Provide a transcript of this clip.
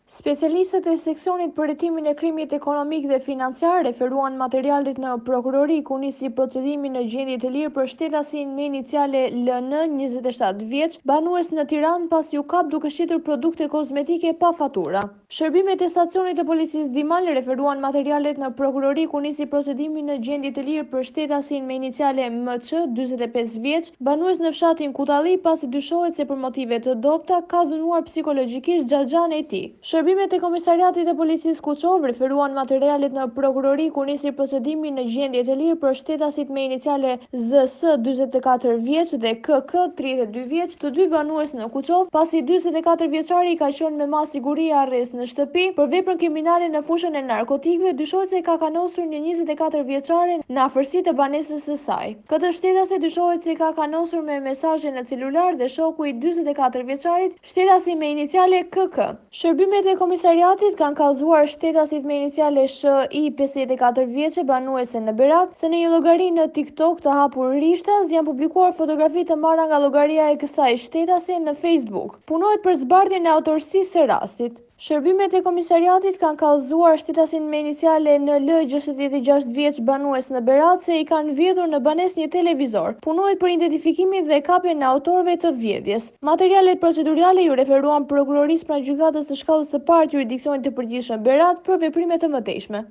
Specialistët e seksionit për hetimin e krimit ekonomik dhe financiar referuan materialet në prokurori ku nisi procedimi në gjendje të lirë për shtetasin me iniciale LN, 27 vjeç, banues në Tiranë pasi u kap duke shitur produkte kozmetike pa fatura. Shërbimet e stacionit të policisë Dimal referuan materialet në prokurori ku nisi procedimi në gjendje të lirë për shtetasin me iniciale MC, 45 vjeç, banues në fshatin Kutalli pasi dyshohet se për motive të dobta ka dhunuar psikologjikisht xhaxhan e tij. Shërbimet e komisariatit të policisë Kuçov referuan materialet në prokurori ku nisi procedimi në gjendje të lirë për shtetasit me iniciale ZS, 44 vjeç dhe KK, 32 vjeç, të dy banues në Kuçov, pasi 44 vjeçari ka qenë me mas siguri arrest në shtëpi për veprën kriminale në fushën e narkotikëve, dyshohet se ka kanosur një 24 vjeçare në afërsi të banesës së saj. Këtë shtetase dyshohet se ka kanosur me mesazhe në celular dhe shoku i 44 vjeçarit, shtetasi me iniciale KK. Shërbimet e komisariatit kanë kallëzuar shtetasit me iniciale SHI, 54 vjeçe, banuese në Berat, se në një llogari në TikTok të hapur rishtas janë publikuar fotografi të marra nga llogaria e kësaj shtetase në Facebook. Punohet për zbardhjen e autorësisë së rastit. Shërbimet e komisariatit kanë kallëzuar shtetasin me iniciale NL, 66 vjeç, banues në Berat, se i kanë vjedhur në banesë një televizor. Punohet për identifikimin dhe kapjen e autorëve të vjedhjes. Materialet procedurale ju referuan prokurorisë pranë gjykatës së shkallës së parë të jurisdiksionit të përgjithshëm Berat për veprime të mëtejshme.